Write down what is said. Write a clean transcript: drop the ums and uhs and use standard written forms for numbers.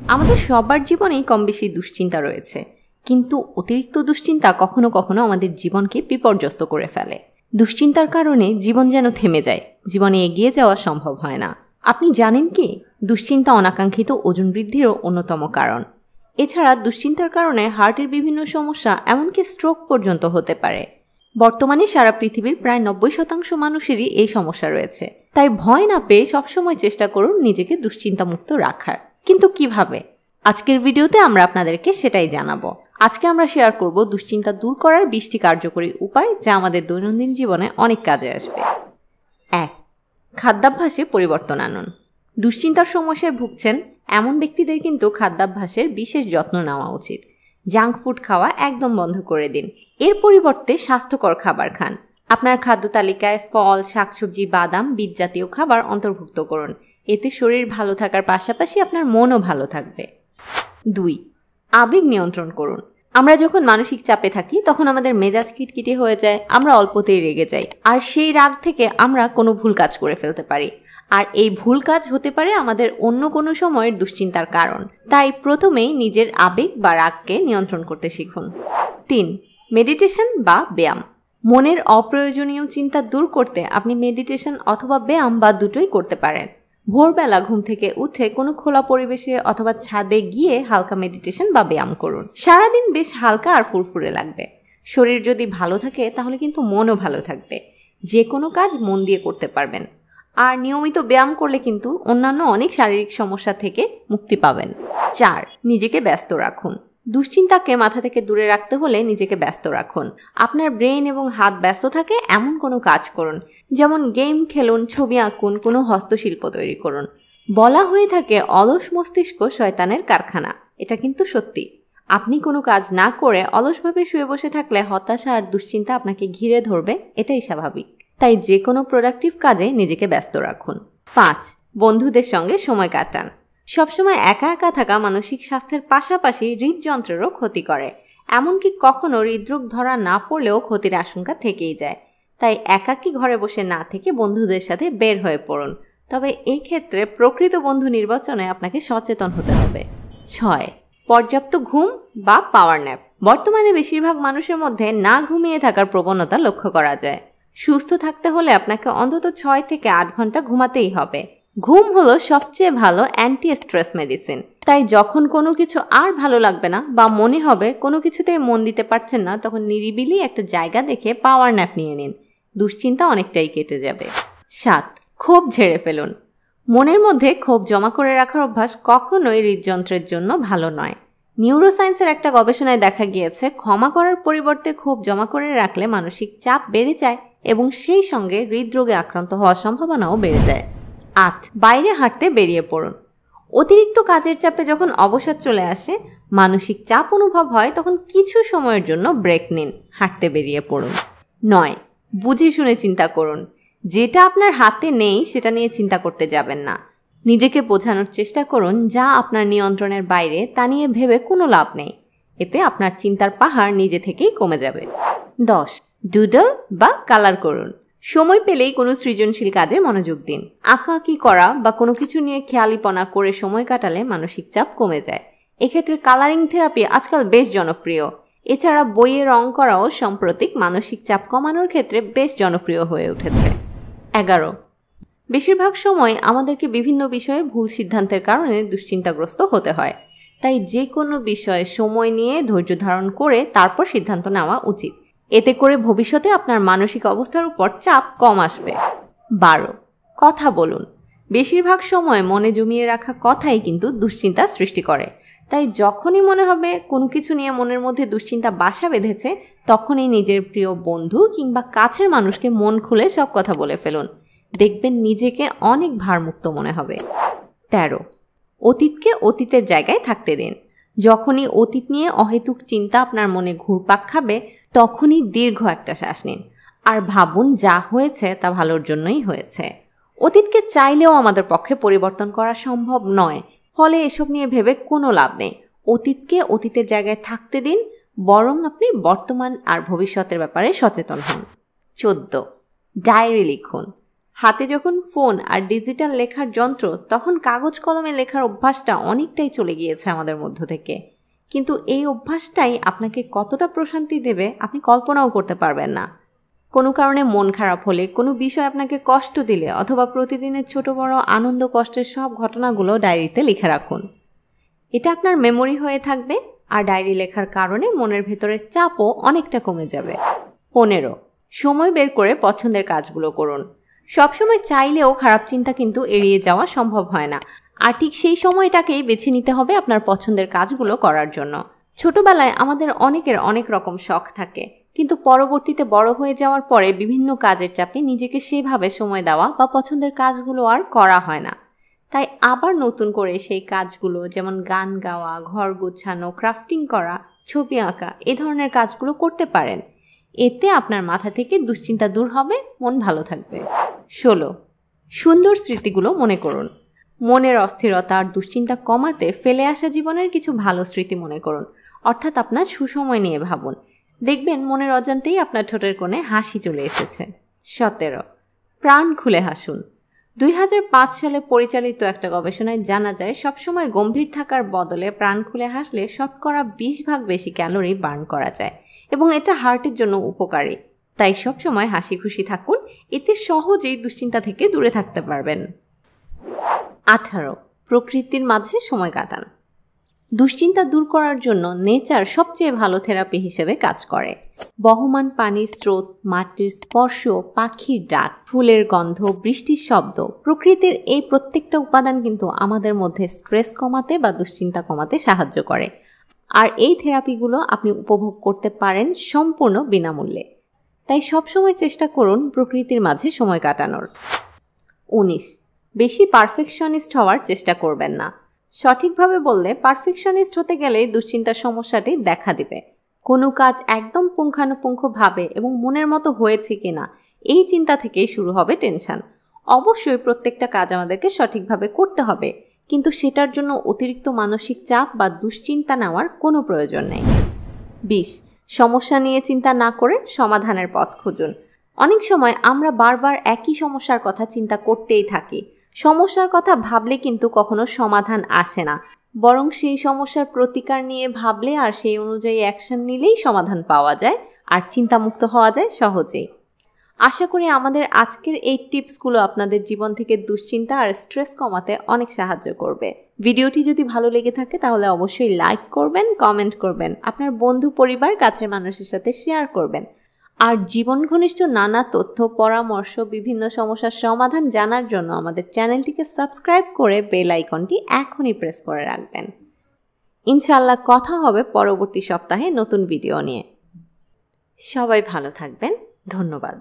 আমাদের সবার জীবনেই কম বেশি দুশ্চিন্তা রয়েছে, কিন্তু অতিরিক্ত দুশ্চিন্তা কখনো কখনো আমাদের জীবনকে বিপর্যস্ত করে ফেলে। দুশ্চিন্তার কারণে জীবন যেন থেমে যায়, জীবনে এগিয়ে যাওয়া সম্ভব হয় না। আপনি জানেন কি, দুশ্চিন্তা অনাকাঙ্ক্ষিত ওজন বৃদ্ধিরও অন্যতম কারণ। এছাড়া দুশ্চিন্তার কারণে হার্টের বিভিন্ন সমস্যা, এমনকি স্ট্রোক পর্যন্ত হতে পারে। বর্তমানে সারা পৃথিবীর প্রায় 90% মানুষেরই এই সমস্যা রয়েছে। তাই ভয় না পেয়ে সবসময় চেষ্টা করুন নিজেকে দুশ্চিন্তামুক্ত রাখার। কিন্তু কিভাবে? আজকের ভিডিওতে আমরা আপনাদেরকে সেটাই জানাবো। আজকে আমরা শেয়ার করব দুশ্চিন্তা দূর করার 20টি কার্যকরী উপায়, যা আমাদের দৈনন্দিন জীবনে অনেক কাজে আসবে। 1. খাদ্যাভ্যাসে পরিবর্তন আনুন। দুশ্চিন্তার সমস্যায় ভুগছেন এমন ব্যক্তিদের কিন্তু খাদ্যাভ্যাসের বিশেষ যত্ন নেওয়া উচিত। জাঙ্ক ফুড খাওয়া একদম বন্ধ করে দিন। এর পরিবর্তে স্বাস্থ্যকর খাবার খান। আপনার খাদ্য তালিকায় ফল, শাকসবজি, বাদাম, বীজ জাতীয় খাবার অন্তর্ভুক্ত করুন। এতে শরীর ভালো থাকার পাশাপাশি আপনার মনও ভালো থাকবে। 2. আবেগ নিয়ন্ত্রণ করুন। আমরা যখন মানসিক চাপে থাকি তখন আমাদের মেজাজ খিটখিটে হয়ে যায়, আমরা অল্পতেই রেগে যাই, আর সেই রাগ থেকে আমরা কোনো ভুল কাজ করে ফেলতে পারি। আর এই ভুল কাজ হতে পারে আমাদের অন্য কোনো সময়ের দুশ্চিন্তার কারণ। তাই প্রথমেই নিজের আবেগ বা রাগকে নিয়ন্ত্রণ করতে শিখুন। 3. মেডিটেশন বা ব্যায়াম। মনের অপ্রয়োজনীয় চিন্তা দূর করতে আপনি মেডিটেশন অথবা ব্যায়াম বা দুটোই করতে পারেন। ভোরবেলা ঘুম থেকে উঠে কোনো খোলা পরিবেশে অথবা ছাদে গিয়ে হালকা মেডিটেশন বা ব্যায়াম করুন। সারাদিন বেশ হালকা আর ফুরফুরে লাগবে। শরীর যদি ভালো থাকে তাহলে কিন্তু মনও ভালো থাকবে। যে কোনো কাজ মন দিয়ে করতে পারবেন। আর নিয়মিত ব্যায়াম করলে কিন্তু অন্যান্য অনেক শারীরিক সমস্যা থেকে মুক্তি পাবেন। 4. নিজেকে ব্যস্ত রাখুন। দুশ্চিন্তাকে মাথা থেকে দূরে রাখতে হলে নিজেকে ব্যস্ত রাখুন। আপনার ব্রেন এবং হাত ব্যস্ত থাকে এমন কোনো কাজ করুন, যেমন গেম খেলুন, ছবি আঁকুন, কোনো হস্তশিল্প তৈরি করুন। বলা হয়ে থাকে অলস মস্তিষ্ক শয়তানের কারখানা। এটা কিন্তু সত্যি। আপনি কোনো কাজ না করে অলসভাবে শুয়ে বসে থাকলে হতাশা আর দুশ্চিন্তা আপনাকে ঘিরে ধরবে, এটাই স্বাভাবিক। তাই যে কোনো প্রোডাক্টিভ কাজে নিজেকে ব্যস্ত রাখুন। 5. বন্ধুদের সঙ্গে সময় কাটান। সবসময় একা একা থাকা মানসিক স্বাস্থ্যের পাশাপাশি হৃদযন্ত্রেরও ক্ষতি করে। এমনকি কখনো হৃদরোগ ধরা না পড়লেও ক্ষতির আশঙ্কা থেকেই যায়। তাই একাকী ঘরে বসে না থেকে বন্ধুদের সাথে বের হয়ে পড়ুন। তবে এই ক্ষেত্রে প্রকৃত বন্ধু নির্বাচনে আপনাকে সচেতন হতে হবে। 6. পর্যাপ্ত ঘুম বা পাওয়ার ন্যাপ। বর্তমানে বেশিরভাগ মানুষের মধ্যে না ঘুমিয়ে থাকার প্রবণতা লক্ষ্য করা যায়। সুস্থ থাকতে হলে আপনাকে অন্তত 6 থেকে 8 ঘন্টা ঘুমাতেই হবে। ঘুম হলো সবচেয়ে ভালো অ্যান্টি স্ট্রেস মেডিসিন। তাই যখন কোনো কিছু আর ভালো লাগবে না বা মনে হবে কোনো কিছুতেই মন দিতে পারছেন না, তখন নিরিবিলি একটা জায়গা দেখে পাওয়ার ন্যাপ নিয়ে নিন। দুশ্চিন্তা অনেকটাই কেটে যাবে। 7. ক্ষোভ ঝেড়ে ফেলুন। মনের মধ্যে ক্ষোভ জমা করে রাখার অভ্যাস কখনোই হৃদযন্ত্রের জন্য ভালো নয়। নিউরোসায়েন্সের একটা গবেষণায় দেখা গিয়েছে, ক্ষমা করার পরিবর্তে ক্ষোভ জমা করে রাখলে মানসিক চাপ বেড়ে যায় এবং সেই সঙ্গে হৃদরোগে আক্রান্ত হওয়ার সম্ভাবনাও বেড়ে যায়। 8. বাইরে হাঁটতে বেরিয়ে পড়ুন। অতিরিক্ত কাজের চাপে যখন অবসাদ চলে আসে, মানসিক চাপ অনুভব হয়, তখন কিছু সময়ের জন্য ব্রেক নিন, হাঁটতে বেরিয়ে পড়ুন। 9. বুঝে শুনে চিন্তা করুন। যেটা আপনার হাতে নেই সেটা নিয়ে চিন্তা করতে যাবেন না। নিজেকে বোঝানোর চেষ্টা করুন যা আপনার নিয়ন্ত্রণের বাইরে, তা নিয়ে ভেবে কোনো লাভ নেই। এতে আপনার চিন্তার পাহাড় নিজে থেকেই কমে যাবে। 10. ডুডল বা কালার করুন। সময় পেলেই কোনো সৃজনশীল কাজে মনোযোগ দিন। আঁকাআঁকি করা বা কোনো কিছু নিয়ে খেয়ালিপনা করে সময় কাটালে মানসিক চাপ কমে যায়। এক্ষেত্রে কালারিং থেরাপি আজকাল বেশ জনপ্রিয়। এছাড়া বইয়ে রং করাও সাম্প্রতিক মানসিক চাপ কমানোর ক্ষেত্রে বেশ জনপ্রিয় হয়ে উঠেছে। 11. বেশিরভাগ সময় আমাদেরকে বিভিন্ন বিষয়ে ভুল সিদ্ধান্তের কারণে দুশ্চিন্তাগ্রস্ত হতে হয়। তাই যে কোনো বিষয়ে সময় নিয়ে ধৈর্য ধারণ করে তারপর সিদ্ধান্ত নেওয়া উচিত। এতে করে ভবিষ্যতে আপনার মানসিক অবস্থার উপর চাপ কম আসবে। 12. কথা বলুন। বেশিরভাগ সময় মনে জমিয়ে রাখা কথাই কিন্তু দুশ্চিন্তা সৃষ্টি করে। তাই যখনই মনে হবে কোনো কিছু নিয়ে মনের মধ্যে দুশ্চিন্তা বাসা বেঁধেছে, তখনই নিজের প্রিয় বন্ধু কিংবা কাছের মানুষকে মন খুলে সব কথা বলে ফেলুন। দেখবেন নিজেকে অনেক ভারমুক্ত মনে হবে। 13. অতীতকে অতীতের জায়গায় থাকতে দিন। যখনই অতীত নিয়ে অহেতুক চিন্তা আপনার মনে ঘুরপাক খাবে, তখনই দীর্ঘ একটা শ্বাস নিন আর ভাবুন যা হয়েছে তা ভালোর জন্যই হয়েছে। অতীতকে চাইলেও আমাদের পক্ষে পরিবর্তন করা সম্ভব নয়, ফলে এসব নিয়ে ভেবে কোনো লাভ নেই। অতীতকে অতীতের জায়গায় থাকতে দিন, বরং আপনি বর্তমান আর ভবিষ্যতের ব্যাপারে সচেতন হন। 14. ডায়েরি লিখুন। হাতে যখন ফোন আর ডিজিটাল লেখার যন্ত্র, তখন কাগজ কলমে লেখার অভ্যাসটা অনেকটাই চলে গিয়েছে আমাদের মধ্য থেকে। কিন্তু এই অভ্যাসটাই আপনাকে কতটা প্রশান্তি দেবে আপনি কল্পনাও করতে পারবেন না। কোনো কারণে মন খারাপ হলে, কোনো বিষয় আপনাকে কষ্ট দিলে অথবা প্রতিদিনের ছোট বড় আনন্দ কষ্টের সব ঘটনাগুলো ডায়েরিতে লিখে রাখুন। এটা আপনার মেমোরি হয়ে থাকবে আর ডায়েরি লেখার কারণে মনের ভেতরের চাপও অনেকটা কমে যাবে। 15. সময় বের করে পছন্দের কাজগুলো করুন। সবসময় চাইলেও খারাপ চিন্তা কিন্তু এড়িয়ে যাওয়া সম্ভব হয় না, আর ঠিক সেই সময়টাকেই বেছে নিতে হবে আপনার পছন্দের কাজগুলো করার জন্য। ছোটবেলায় আমাদের অনেকের অনেক রকম শখ থাকে, কিন্তু পরবর্তীতে বড় হয়ে যাওয়ার পরে বিভিন্ন কাজের চাপে নিজেকে সেভাবে সময় দেওয়া বা পছন্দের কাজগুলো আর করা হয় না। তাই আবার নতুন করে সেই কাজগুলো, যেমন গান গাওয়া, ঘর গোছানো, ক্রাফটিং করা, ছবি আঁকা, এ ধরনের কাজগুলো করতে পারেন। এতে আপনার মাথা থেকে দুশ্চিন্তা দূর হবে, মন ভালো থাকবে। 16. সুন্দর স্মৃতিগুলো মনে করুন। মনের অস্থিরতা আর দুশ্চিন্তা কমাতে ফেলে আসা জীবনের কিছু ভালো স্মৃতি মনে করুন, অর্থাৎ আপনার সুসময় নিয়ে ভাবুন। দেখবেন মনের অজান্তেই আপনার ঠোঁটের কোণে হাসি চলে এসেছে। 17. প্রাণ খুলে হাসুন। 2005 সালে পরিচালিত একটা গবেষণায় জানা যায়, সবসময় গম্ভীর থাকার বদলে প্রাণ খুলে হাসলে শতকরা 20 ভাগ বেশি ক্যালোরি বার্ন করা যায় এবং এটা হার্টের জন্য উপকারী। তাই সবসময় হাসি খুশি থাকুন, এতে সহজেই দুশ্চিন্তা থেকে দূরে থাকতে পারবেন। 18. প্রকৃতির মাঝে সময় কাটান। দুশ্চিন্তা দূর করার জন্য নেচার সবচেয়ে ভালো থেরাপি হিসেবে কাজ করে। বহমান পানির স্রোত, মাটির স্পর্শ, পাখির ডাক, ফুলের গন্ধ, বৃষ্টির শব্দ, প্রকৃতির এই প্রত্যেকটা উপাদান কিন্তু আমাদের মধ্যে স্ট্রেস কমাতে বা দুশ্চিন্তা কমাতে সাহায্য করে। আর এই থেরাপিগুলো আপনি উপভোগ করতে পারেন সম্পূর্ণ বিনামূল্যে। তাই সবসময় চেষ্টা করুন প্রকৃতির মাঝে সময় কাটানোর। 19. বেশি পারফেকশনিস্ট হওয়ার চেষ্টা করবেন না। সঠিকভাবে বললে, পারফেকশনিস্ট হতে গেলে দুশ্চিন্তার সমস্যাটি দেখা দিবে। কোনো কাজ একদম পুঙ্খানুপুঙ্খভাবে এবং মনের মতো হয়েছে কিনা এই চিন্তা থেকেই শুরু হবে টেনশন। অবশ্যই প্রত্যেকটা কাজ আমাদেরকে সঠিকভাবে করতে হবে, কিন্তু সেটার জন্য অতিরিক্ত মানসিক চাপ বা দুশ্চিন্তা নেওয়ার কোনো প্রয়োজন নেই। 20. সমস্যা নিয়ে চিন্তা না করে সমাধানের পথ খুঁজুন। অনেক সময় আমরা বারবার একই সমস্যার কথা চিন্তা করতেই থাকি। সমস্যার কথা ভাবলে কিন্তু কখনো সমাধান আসে না, বরং সেই সমস্যার প্রতিকার নিয়ে ভাবলে আর সেই অনুযায়ী অ্যাকশন নিলেই সমাধান পাওয়া যায় আর চিন্তামুক্ত হওয়া যায় সহজেই। আশা করি আমাদের আজকের এই টিপসগুলো আপনাদের জীবন থেকে দুশ্চিন্তা আর স্ট্রেস কমাতে অনেক সাহায্য করবে। ভিডিওটি যদি ভালো লেগে থাকে তাহলে অবশ্যই লাইক করবেন, কমেন্ট করবেন, আপনার বন্ধু, পরিবার, কাছের মানুষের সাথে শেয়ার করবেন। আর জীবন ঘনিষ্ঠ নানা তথ্য, পরামর্শ, বিভিন্ন সমস্যার সমাধান জানার জন্য আমাদের চ্যানেলটিকে সাবস্ক্রাইব করে বেল আইকনটি এখনই প্রেস করে রাখবেন। ইনশাআল্লাহ কথা হবে পরবর্তী সপ্তাহে নতুন ভিডিও নিয়ে। সবাই ভালো থাকবেন। ধন্যবাদ।